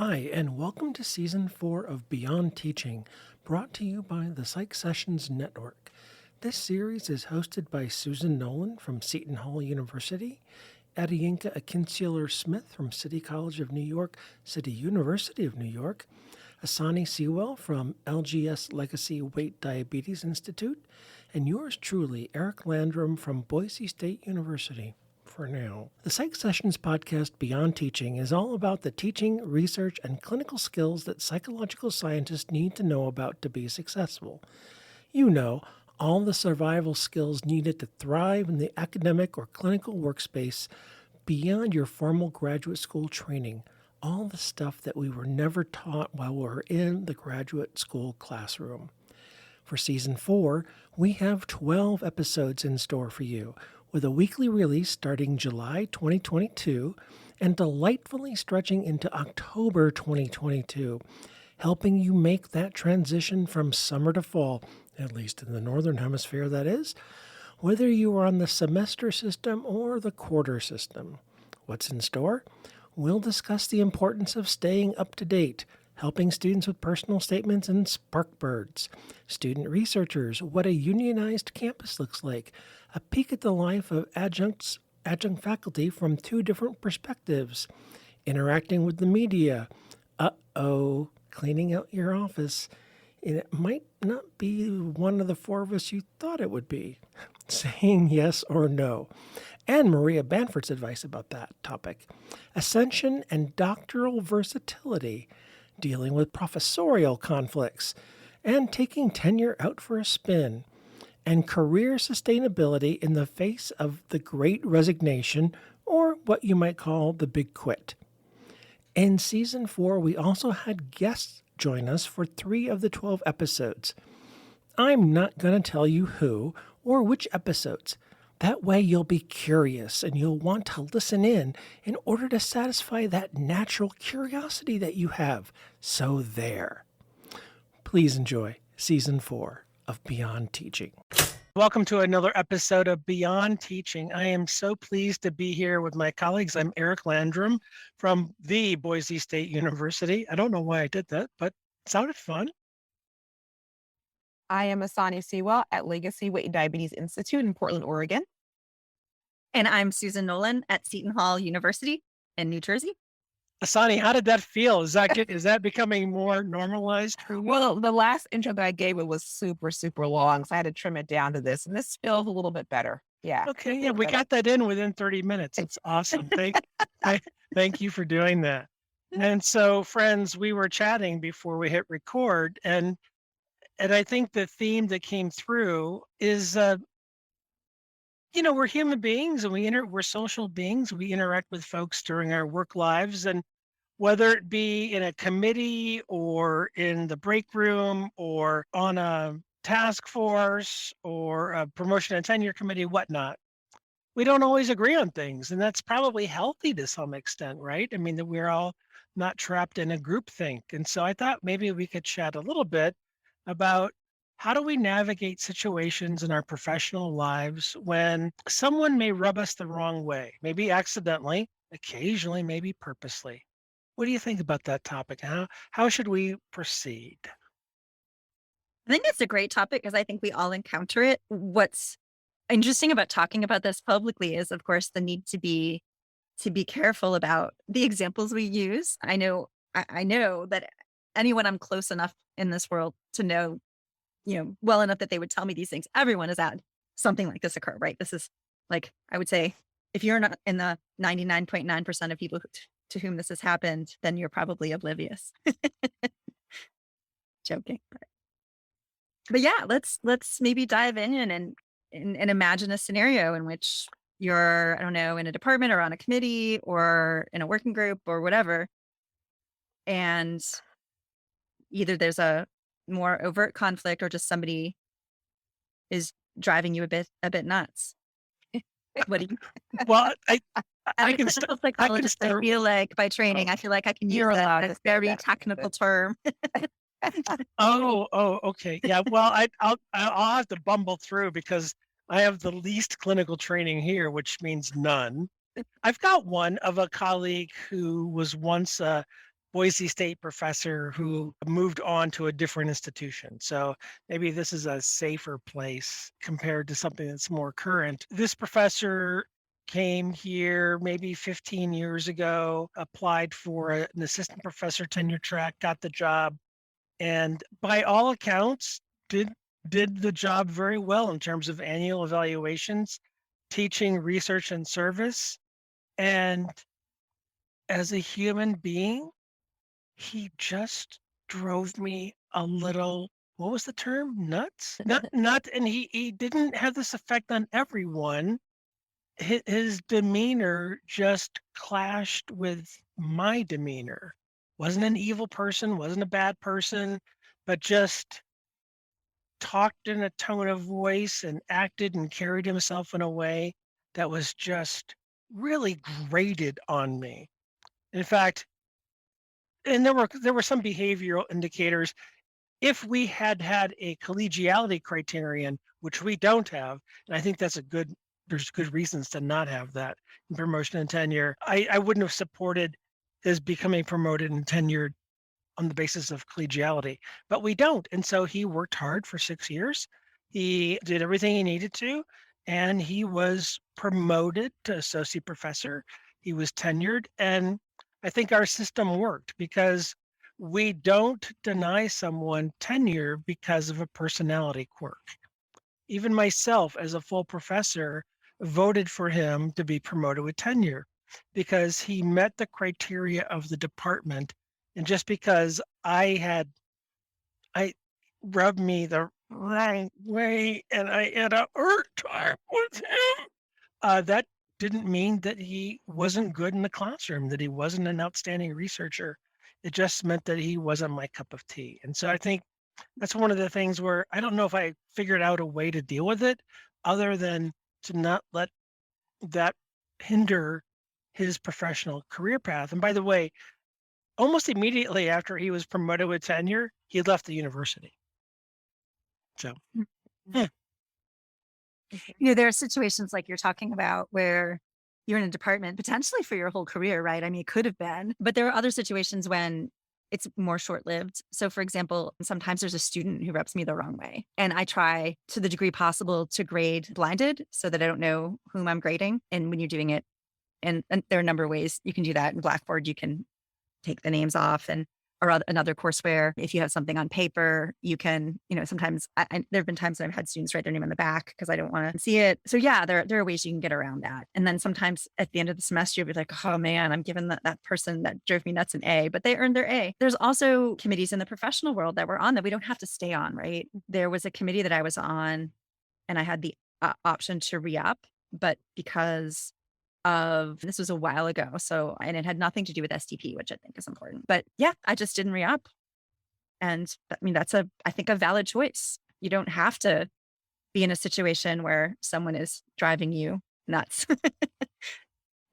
Hi, and welcome to Season 4 of Beyond Teaching, brought to you by the Psych Sessions Network. This series is hosted by Susan Nolan from Seton Hall University, Adiyinka Akinseler-Smith from City College of New York, City University of New York, Asani Sewell from LGS Legacy Weight Diabetes Institute, and yours truly, Eric Landrum from Boise State University. For now. The Psych Sessions podcast Beyond Teaching is all about the teaching, research, and clinical skills that psychological scientists need to know about to be successful. You know, all the survival skills needed to thrive in the academic or clinical workspace beyond your formal graduate school training. All the stuff that we were never taught while we were in the graduate school classroom. For Season 4, we have 12 episodes in store for you, with a weekly release starting July 2022 and delightfully stretching into October 2022, helping you make that transition from summer to fall, at least in the Northern Hemisphere that is, whether you are on the semester system or the quarter system. What's in store? We'll discuss the importance of staying up to date, helping students with personal statements and sparkbirds, student researchers, what a unionized campus looks like, a peek at the life of adjunct faculty from two different perspectives, interacting with the media, cleaning out your office, and it might not be one of the four of us you thought it would be, saying yes or no, and Maria Banford's advice about that topic, ascension and doctoral versatility, dealing with professorial conflicts, and taking tenure out for a spin, and career sustainability in the face of the Great Resignation, or what you might call the Big Quit. In Season 4, we also had guests join us for 3 of the 12 episodes. I'm not going to tell you who or which episodes. That way you'll be curious and you'll want to listen in order to satisfy that natural curiosity that you have. So there. Please enjoy Season 4 of Beyond Teaching. Welcome to another episode of Beyond Teaching. I am so pleased to be here with my colleagues. I'm Eric Landrum from the Boise State University. I don't know why I did that, but it sounded fun. I am Asani Sewell at Legacy Weight Diabetes Institute in Portland, Oregon. And I'm Susan Nolan at Seton Hall University in New Jersey. Asani, how did that feel? Is that becoming more normalized for you? Well, the last intro that I gave it was super, super long, so I had to trim it down to this, and this feels a little bit better. Yeah. Okay, yeah, we got that in within 30 minutes. It's awesome. Thank you for doing that. And so, friends, we were chatting before we hit record, and I think the theme that came through is, we're human beings and we're social beings. We interact with folks during our work lives, and whether it be in a committee or in the break room or on a task force or a promotion and tenure committee, whatnot, we don't always agree on things. And that's probably healthy to some extent, right? I mean, that we're all not trapped in a groupthink. And so I thought maybe we could chat a little bit about how do we navigate situations in our professional lives when someone may rub us the wrong way, maybe accidentally, occasionally, maybe purposely. What do you think about that topic? How should we proceed? I think it's a great topic because I think we all encounter it. What's interesting about talking about this publicly is, of course, the need to be careful about the examples we use. I know that anyone I'm close enough in this world to know, well enough that they would tell me these things. Everyone has had something like this occur, right? This is like, I would say, if you're not in the 99.9% of people to whom this has happened, then you're probably oblivious. Joking. But yeah, let's maybe dive in and imagine a scenario in which you're, I don't know, in a department or on a committee or in a working group or whatever. And either there's a more overt conflict or just somebody is driving you a bit nuts. What do you? Well, I I'm a can clinical start. psychologist. I feel like by training, I feel like I can use You're allowed that to say very that. technical term. Okay. Yeah. Well, I'll have to bumble through because I have the least clinical training here, which means none. I've got one of a colleague who was once a Boise State professor who moved on to a different institution. So maybe this is a safer place compared to something that's more current. This professor came here maybe 15 years ago, applied for an assistant professor tenure track, got the job, and by all accounts, did did the job very well in terms of annual evaluations, teaching, research, and service. And as a human being, he just drove me a little, what was the term? Nuts? Not, and he didn't have this effect on everyone. His demeanor just clashed with my demeanor. Wasn't an evil person, wasn't a bad person, but just talked in a tone of voice and acted and carried himself in a way that was just really grated on me. In fact, and there were some behavioral indicators. If we had had a collegiality criterion, which we don't have, and I think there's good reasons to not have that in promotion and tenure. I wouldn't have supported his becoming promoted and tenured on the basis of collegiality, but we don't. And so he worked hard for 6 years. He did everything he needed to, and he was promoted to associate professor. He was tenured, and I think our system worked because we don't deny someone tenure because of a personality quirk. Even myself, as a full professor, voted for him to be promoted with tenure because he met the criteria of the department. And just because I rubbed me the right way and I had a hard time with him, that didn't mean that he wasn't good in the classroom, that he wasn't an outstanding researcher. It just meant that he wasn't my cup of tea. And so I think that's one of the things where I don't know if I figured out a way to deal with it other than to not let that hinder his professional career path. And by the way, almost immediately after he was promoted with tenure, he left the university. So, yeah. There are situations like you're talking about where you're in a department potentially for your whole career, right? I mean, it could have been, but there are other situations when it's more short-lived. So for example, sometimes there's a student who rubs me the wrong way, and I try to the degree possible to grade blinded so that I don't know whom I'm grading. And when you're doing it, and there are a number of ways you can do that. In Blackboard, you can take the names off, and or another courseware. If you have something on paper, you can, sometimes there have been times that I've had students write their name on the back because I don't want to see it. So yeah, there are ways you can get around that. And then sometimes at the end of the semester, you'll be like, oh man, I'm giving that person that drove me nuts an A, but they earned their A. There's also committees in the professional world that we're on that we don't have to stay on, right? There was a committee that I was on and I had the option to re-up, but because this was a while ago. So, and it had nothing to do with STP, which I think is important. But yeah, I just didn't re-up. And I mean, that's I think a valid choice. You don't have to be in a situation where someone is driving you nuts.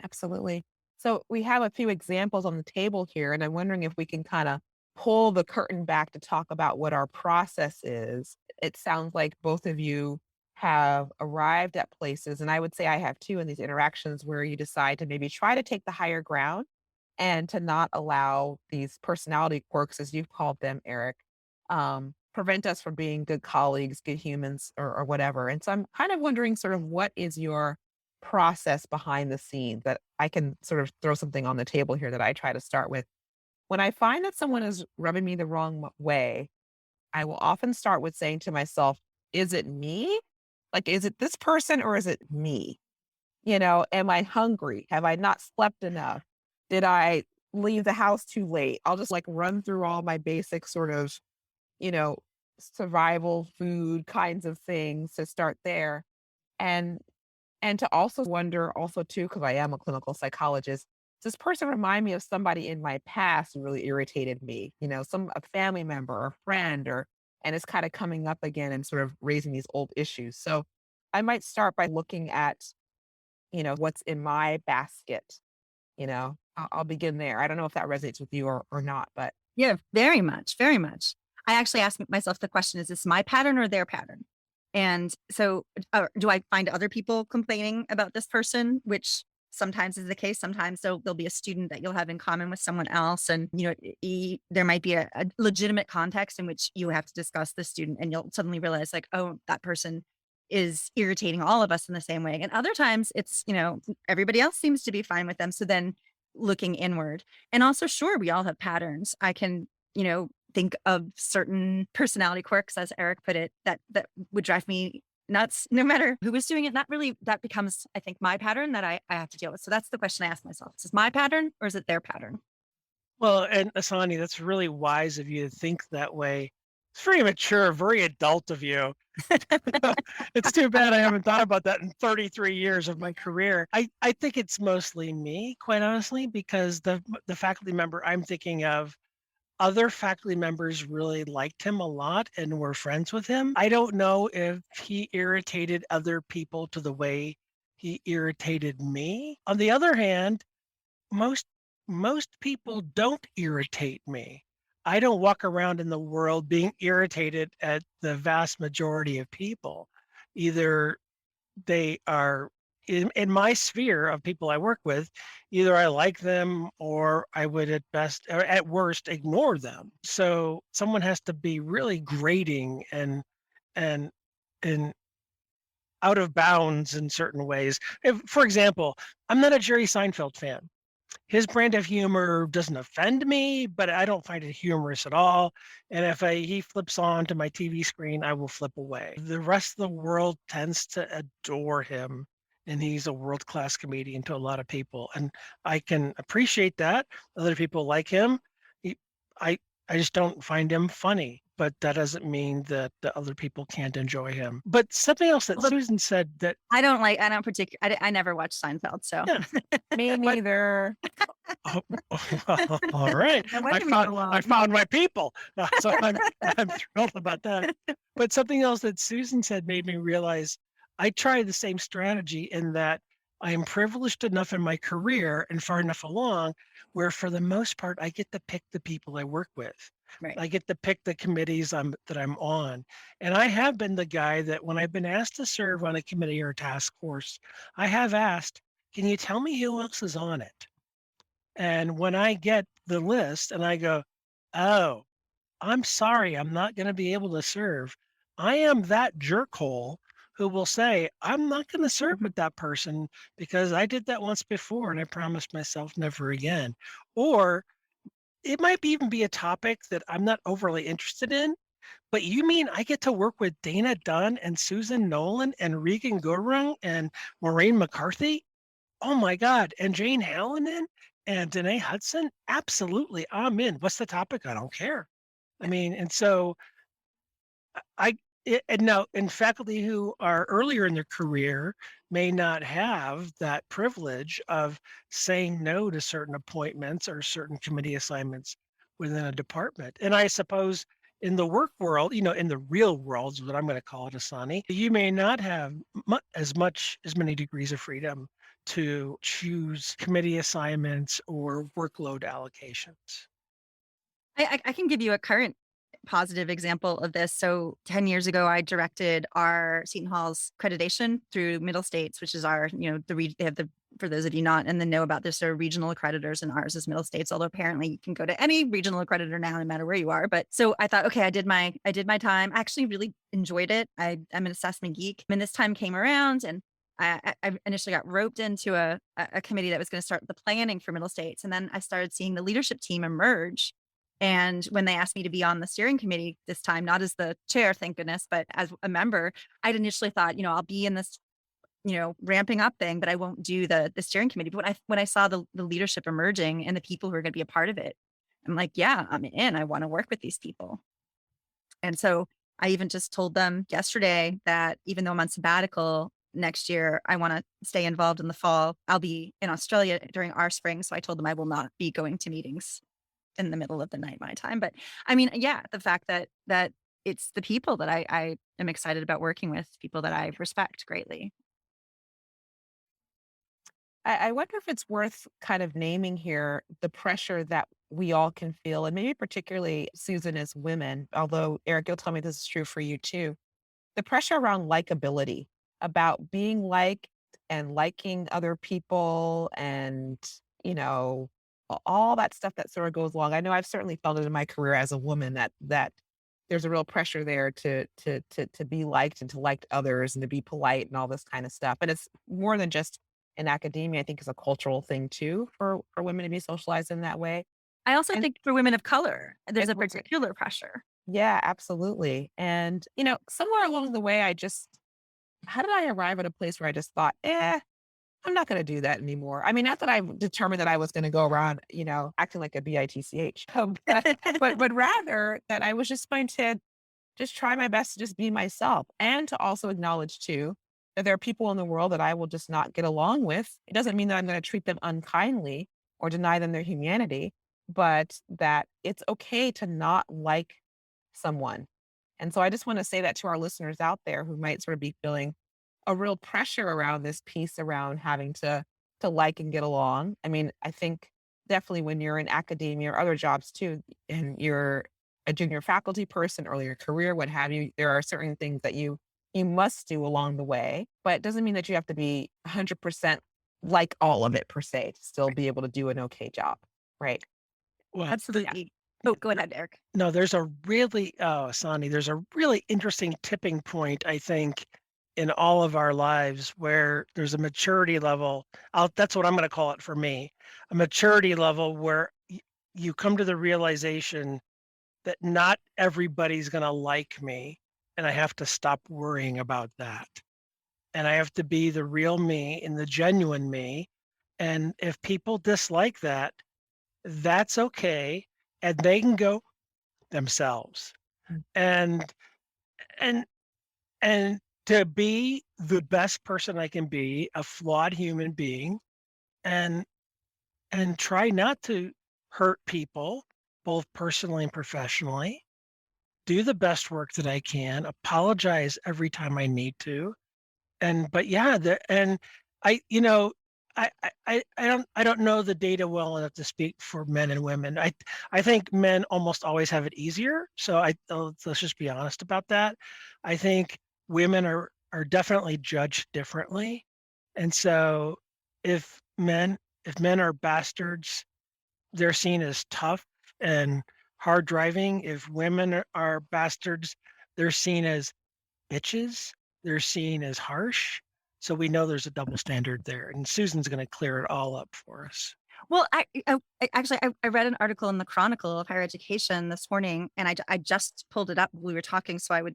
Absolutely. So we have a few examples on the table here, and I'm wondering if we can kind of pull the curtain back to talk about what our process is. It sounds like both of you have arrived at places, and I would say I have too, in these interactions where you decide to maybe try to take the higher ground and to not allow these personality quirks, as you've called them, Eric, prevent us from being good colleagues, good humans, or whatever. And so I'm kind of wondering sort of what is your process behind the scenes that I can sort of throw something on the table here that I try to start with. When I find that someone is rubbing me the wrong way, I will often start with saying to myself, is it me? Like, is it this person or is it me? Am I hungry? Have I not slept enough? Did I leave the house too late? I'll just like run through all my basic sort of, you know, survival food kinds of things to start there. And and to also wonder also too, because I am a clinical psychologist, does this person remind me of somebody in my past who really irritated me? A family member or friend, and it's kind of coming up again and sort of raising these old issues. So I might start by looking at, what's in my basket. I'll begin there. I don't know if that resonates with you or not, but Yeah, very much, very much. I actually ask myself the question, is this my pattern or their pattern? And so do I find other people complaining about this person, which sometimes is the case. Sometimes there'll be a student that you'll have in common with someone else. And, there might be a legitimate context in which you have to discuss the student and you'll suddenly realize like, oh, that person is irritating all of us in the same way. And other times it's, everybody else seems to be fine with them. So then looking inward and also, sure, we all have patterns. I can, think of certain personality quirks, as Eric put it, that would drive me nuts no matter who was doing it. That becomes, I think, my pattern that I have to deal with. So that's the question I ask myself. Is this my pattern or is it their pattern? Well, and Asani, that's really wise of you to think that way. It's very mature, very adult of you. It's too bad I haven't thought about that in 33 years of my career. I think it's mostly me, quite honestly, because the faculty member I'm thinking of, other faculty members really liked him a lot and were friends with him. I don't know if he irritated other people to the way he irritated me. On the other hand, most most people don't irritate me. I don't walk around in the world being irritated at the vast majority of people. Either they are in my sphere of people I work with, either I like them or I would at best or at worst ignore them. So someone has to be really grating and and out of bounds in certain ways. If, for example, I'm not a Jerry Seinfeld fan. His brand of humor doesn't offend me, but I don't find it humorous at all. And if he flips on to my TV screen, I will flip away. The rest of the world tends to adore him, and he's a world-class comedian to a lot of people, and I can appreciate that. Other people like him. He, I I just don't find him funny, but that doesn't mean that the other people can't enjoy him. But something else that Well, Susan said that I don't particularly, I never watched Seinfeld. So yeah, Me but neither. oh, well, all right. no wonder we get I along. found my people. So I'm thrilled about that. But something else that Susan said made me realize I try the same strategy in that I am privileged enough in my career and far enough along where for the most part I get to pick the people I work with. Right. I get to pick the committees that I'm on. And I have been the guy that when I've been asked to serve on a committee or a task force, I have asked, can you tell me who else is on it? And when I get the list and I go, "Oh, I'm sorry, I'm not gonna be able to serve," I am that jerkhole who will say, "I'm not gonna serve with that person because I did that once before and I promised myself never again." Or it might be even be a topic that I'm not overly interested in, but you mean I get to work with Dana Dunn and Susan Nolan and Regan Gurung and Maureen McCarthy? Oh my god, and Jane Hallinan and Danae Hudson? Absolutely, I'm in. What's the topic? I don't care. I mean, and so I and now and faculty who are earlier in their career may not have that privilege of saying no to certain appointments or certain committee assignments within a department. And I suppose in the work world, in the real world is what I'm going to call it, Asani, you may not have as many degrees of freedom to choose committee assignments or workload allocations. I can give you a current positive example of this. So 10 years ago, I directed our Seton Hall's accreditation through Middle States, which is our, they have for those of you not in the know about this, there are regional accreditors and ours is Middle States, although apparently you can go to any regional accreditor now, no matter where you are. But so I thought, okay, I did my time. I actually really enjoyed it. I'm an assessment geek. And this time came around and I initially got roped into a committee that was going to start the planning for Middle States. And then I started seeing the leadership team emerge. And when they asked me to be on the steering committee this time, not as the chair, thank goodness, but as a member, I'd initially thought, I'll be in this, ramping up thing, but I won't do the steering committee. But when I saw the leadership emerging and the people who are going to be a part of it, I'm like, yeah, I'm in. I want to work with these people. And so I even just told them yesterday that even though I'm on sabbatical next year, I want to stay involved in the fall. I'll be in Australia during our spring. So I told them I will not be going to meetings in the middle of the night my time. But I mean, yeah, the fact that it's the people that I am excited about working with, people that I respect greatly. I wonder if it's worth kind of naming here the pressure that we all can feel, and maybe particularly Susan as women, although Eric, you'll tell me this is true for you too. The pressure around likability, about being liked and liking other people and, you know, all that stuff that sort of goes along. I know I've certainly felt it in my career as a woman that there's a real pressure there to be liked and to like others and to be polite and all this kind of stuff. And it's more than just in academia. I think it's a cultural thing too for women to be socialized in that way. I also And think for women of color, there's and a particular pressure. yeah, absolutely. And somewhere along the way, how did I arrive at a place where I just thought, I'm not going to do that anymore. I mean, not that I determined that I was going to go around, acting like a bitch, but rather that I was just going to just try my best to just be myself and to also acknowledge too that there are people in the world that I will just not get along with. It doesn't mean that I'm going to treat them unkindly or deny them their humanity, but that it's okay to not like someone. And so I just want to say that to our listeners out there who might sort of be feeling a real pressure around this piece around having to like and get along. I mean, I think definitely when you're in academia or other jobs too, and you're a junior faculty person, early in your career, what have you, there are certain things that you must do along the way, but it doesn't mean that you have to be 100% like all of it per se to still be able to do an okay job, right? Well, Absolutely. Oh, go ahead, Eric. no, there's a really, Sonny, there's a really interesting tipping point, I think, in all of our lives where there's a maturity level. That's what I'm going to call it for me, a maturity level where you come to the realization that not everybody's going to like me. And I have to stop worrying about that. And I have to be the real me and the genuine me. And if people dislike that, that's okay. And they can go themselves. Mm. And and and to be the best person I can be, a flawed human being, and try not to hurt people, both personally and professionally. Do the best work that I can, apologize every time I need to. But yeah, I, you know, I don't know the data well enough to speak for men and women. I think men almost always have it easier. So let's just be honest about that. I think women are definitely judged differently. And so if men if men are bastards, they're seen as tough and hard driving. If women are bastards, they're seen as bitches. They're seen as harsh. So we know there's a double standard there, and Susan's going to clear it all up for us. Well, I read an article in the Chronicle of Higher Education this morning, and I just pulled it up. We were talking, so I would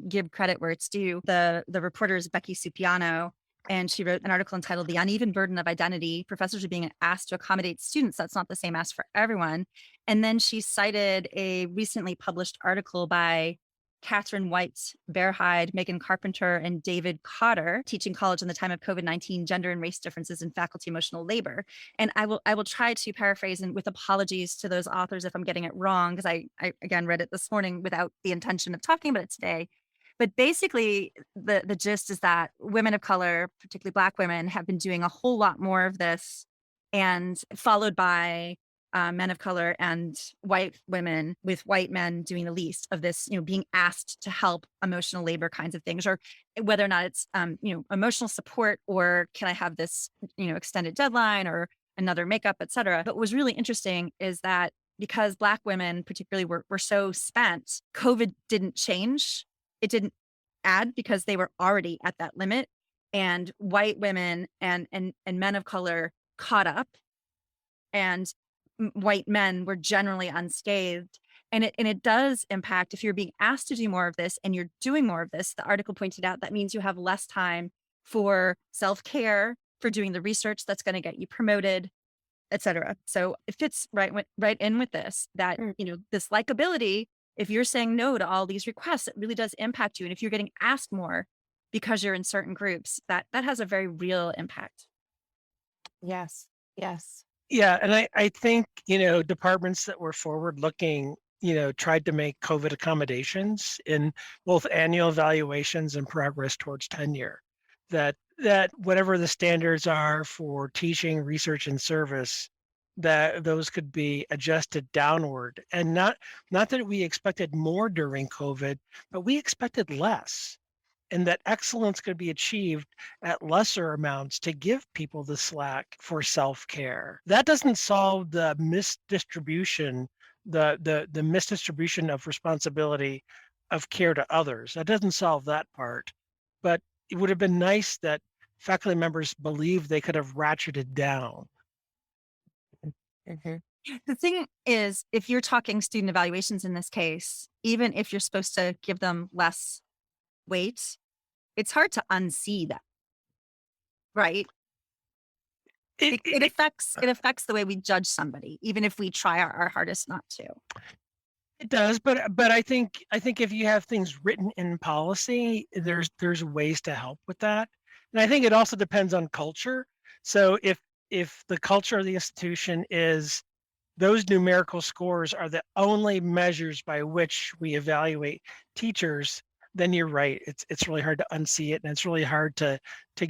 give credit where it's due. The reporter is Becky Supiano, and she wrote an article entitled "The Uneven Burden of Identity: Professors are being asked to accommodate students. That's not the same ask for everyone." And then she cited a recently published article by Catherine White Bearhide, Megan Carpenter, and David Cotter, teaching college in the time of COVID-19, gender and race differences in faculty emotional labor. And I will try to paraphrase, and with apologies to those authors if I'm getting it wrong, because I again read it this morning without the intention of talking about it today. But basically, the gist is that women of color, particularly Black women, have been doing a whole lot more of this, and followed by men of color and white women, with white men doing the least of this, being asked to help emotional labor kinds of things, or whether or not it's, emotional support, or can I have this, extended deadline or another makeup, et cetera. But what was really interesting is that because Black women particularly were so spent, COVID didn't change. It didn't add, because they were already at that limit. And white women and men of color caught up, and white men were generally unscathed. And it does impact, if you're being asked to do more of this and you're doing more of this, the article pointed out, that means you have less time for self-care, for doing the research that's going to get you promoted, et cetera. So it fits right in with this, that, this likability, if you're saying no to all these requests, it really does impact you. And if you're getting asked more because you're in certain groups, that has a very real impact. Yes. Yes. Yeah, and I think, departments that were forward looking, tried to make COVID accommodations in both annual evaluations and progress towards tenure. That whatever the standards are for teaching, research, and service, that those could be adjusted downward. And not that we expected more during COVID, but we expected less. and that excellence could be achieved at lesser amounts to give people the slack for self-care. That doesn't solve the misdistribution, the misdistribution of responsibility of care to others. That doesn't solve that part. But it would have been nice that faculty members believed they could have ratcheted down. Mhm. The thing is, if you're talking student evaluations in this case, even if you're supposed to give them less weight, it's hard to unsee that, right? It, It it, affects the way we judge somebody, even if we try our hardest not to. It does, but I think if you have things written in policy, there's ways to help with that. And I think it also depends on culture. So if the culture of the institution is those numerical scores are the only measures by which we evaluate teachers, then you're right. It's really hard to unsee it, and it's really hard to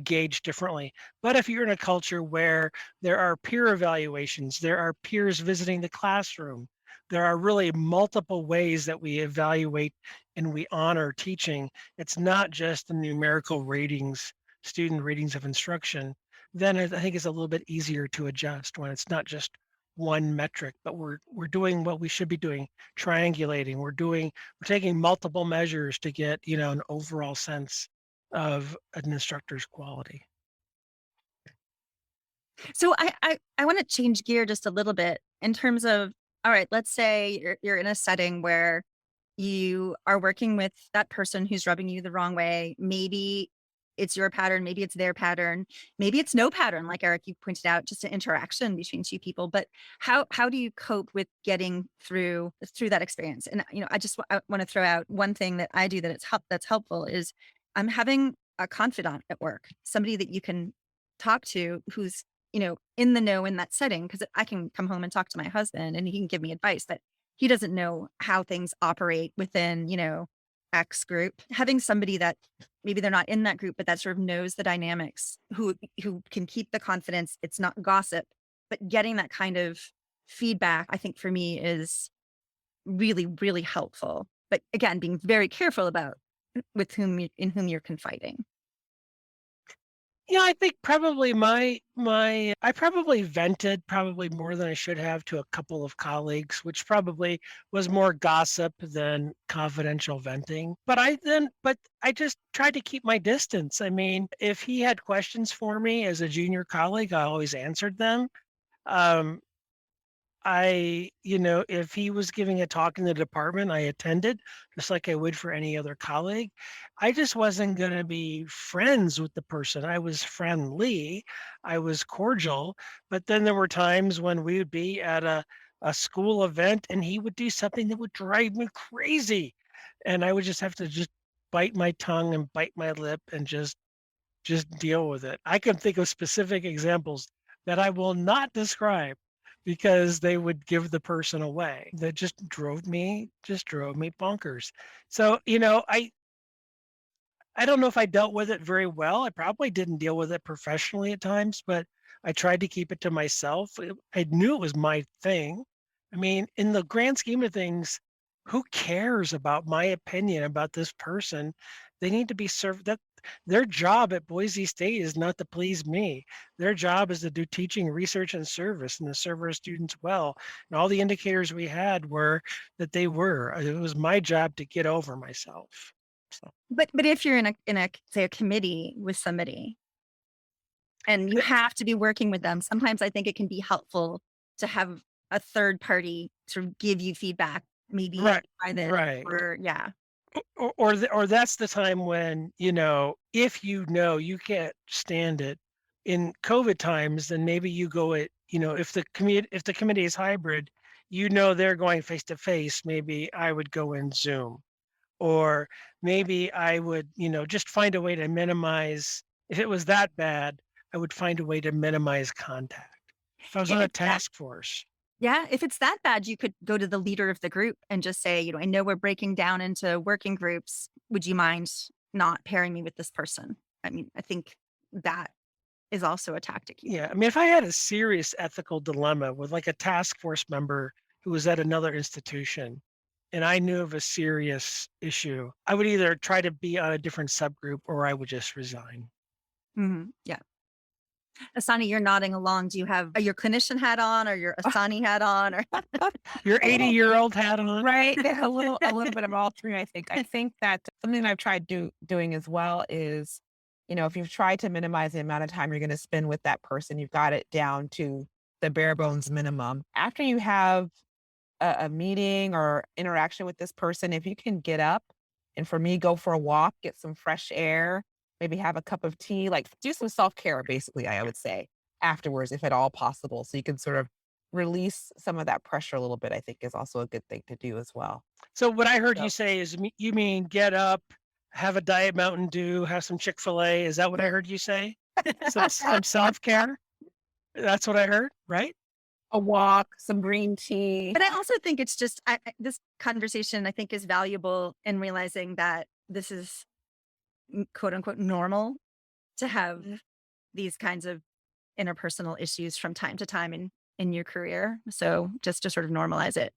gauge differently. But if you're in a culture where there are peer evaluations, there are peers visiting the classroom, there are really multiple ways that we evaluate and we honor teaching. It's not just the numerical ratings, student ratings of instruction. Then I think it's a little bit easier to adjust when it's not just one metric, but we're doing what we should be doing, triangulating. We're taking multiple measures to get, an overall sense of an instructor's quality. So I want to change gear just a little bit in terms of, all right, let's say you're in a setting where you are working with that person who's rubbing you the wrong way. Maybe it's your pattern, maybe it's their pattern, maybe it's no pattern, like Eric, you pointed out, just an interaction between two people. But how do you cope with getting through that experience? And I want to throw out one thing that I do that's helpful is I'm having a confidant at work, somebody that you can talk to who's in the know in that setting, because I can come home and talk to my husband and he can give me advice, but he doesn't know how things operate within, X group. Having somebody that maybe they're not in that group, but that sort of knows the dynamics, who can keep the confidence. It's not gossip, but getting that kind of feedback, I think for me is really, really helpful. But again, being very careful about in whom you're confiding. Yeah, I think probably I probably vented probably more than I should have to a couple of colleagues, which probably was more gossip than confidential venting. But I just tried to keep my distance. I mean, if he had questions for me as a junior colleague, I always answered them. Um, if he was giving a talk in the department, I attended just like I would for any other colleague. I just wasn't going to be friends with the person. I was friendly, I was cordial, but then there were times when we would be at a school event and he would do something that would drive me crazy. And I would just have to just bite my tongue and bite my lip and just deal with it. I can think of specific examples that I will not describe because they would give the person away. That just drove me bonkers. So, I don't know if I dealt with it very well. I probably didn't deal with it professionally at times, but I tried to keep it to myself. I knew it was my thing. I mean, in the grand scheme of things, who cares about my opinion about this person? They need to be served. That their job at Boise State is not to please me. Their job is to do teaching, research, and service, and to serve our students well. And all the indicators we had were that they were. It was my job to get over myself. So. But if you're in a say a committee with somebody and you have to be working with them, sometimes I think it can be helpful to have a third party sort of give you feedback, maybe Right, by this, right. or yeah. Or that's the time when, if you can't stand it in COVID times, then maybe you go it, if the committee is hybrid, they're going face to face, maybe I would go in Zoom. Or maybe I would, just find a way to minimize if it was that bad, I would find a way to minimize contact. If I was on a If that task force. Yeah, if it's that bad, you could go to the leader of the group and just say, I know we're breaking down into working groups. Would you mind not pairing me with this person? I mean, I think that is also a tactic you Yeah, I can. mean, if I had a serious ethical dilemma with like a task force member who was at another institution, and I knew of a serious issue, I would either try to be on a different subgroup or I would just resign. Yeah. Asani, you're nodding along. Do you have your clinician hat on or your Asani hat on? Or Your 80-year-old hat on. Right. A little bit of all three, I think. I think that something I've tried doing as well is, if you've tried to minimize the amount of time you're going to spend with that person, you've got it down to the bare bones minimum. After you have a meeting or interaction with this person, if you can get up and for me, go for a walk, get some fresh air, maybe have a cup of tea, like do some self-care, basically, I would say afterwards, if at all possible. So you can sort of release some of that pressure a little bit, I think is also a good thing to do as well. So what I heard you So say is you mean get up, have a Diet Mountain Dew, have some Chick-fil-A. Is that what I heard you say? Some self-care? That's what I heard, right? a walk, some green tea. But I also think it's just this conversation, I think, is valuable in realizing that this is quote unquote normal to have these kinds of interpersonal issues from time to time in your career. So just to sort of normalize it.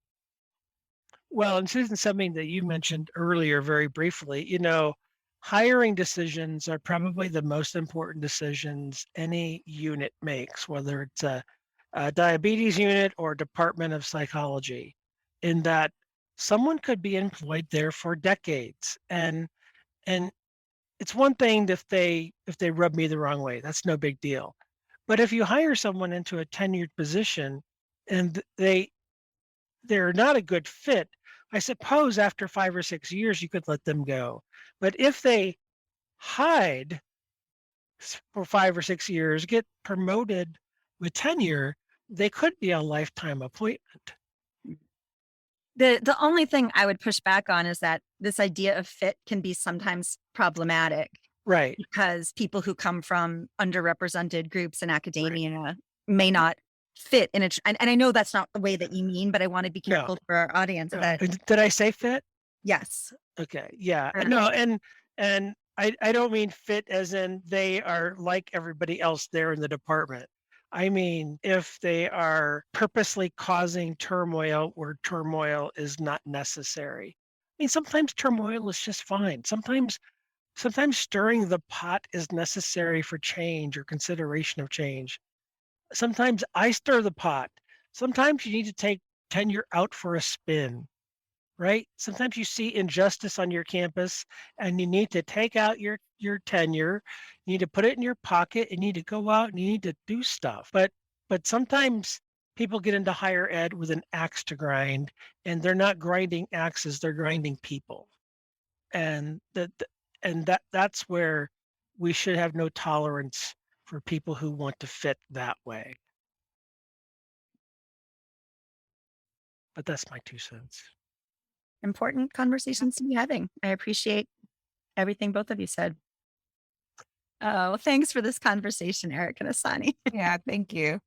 Well, and Susan, something that you mentioned earlier very briefly, hiring decisions are probably the most important decisions any unit makes, whether it's a diabetes unit or department of psychology, in that someone could be employed there for decades. And it's one thing if they rub me the wrong way, that's no big deal. But if you hire someone into a tenured position and they're not a good fit, I suppose after 5 or 6 years, you could let them go. But if they hide for 5 or 6 years, get promoted with tenure, they could be a lifetime appointment. The only thing I would push back on is that this idea of fit can be sometimes problematic Right. because people who come from underrepresented groups in academia may not fit in it. And I know that's not the way that you mean, but I want to be No. careful for our audience that Did I say fit? yes. Okay. Yeah. Uh, No, and I don't mean fit as in they are like everybody else there in the department. I mean, if they are purposely causing turmoil where turmoil is not necessary. I mean, sometimes turmoil is just fine. Sometimes stirring the pot is necessary for change or consideration of change. Sometimes I stir the pot. Sometimes you need to take tenure out for a spin, right? Sometimes you see injustice on your campus and you need to take out your tenure, you need to put it in your pocket, and you need to go out and you need to do stuff. But sometimes people get into higher ed with an axe to grind, and they're not grinding axes, they're grinding people. And that's where we should have no tolerance for people who want to fit that way. But that's my 2 cents. Important conversations to be having. I appreciate everything both of you said. Oh, thanks for this conversation, Eric and Asani. Yeah, thank you.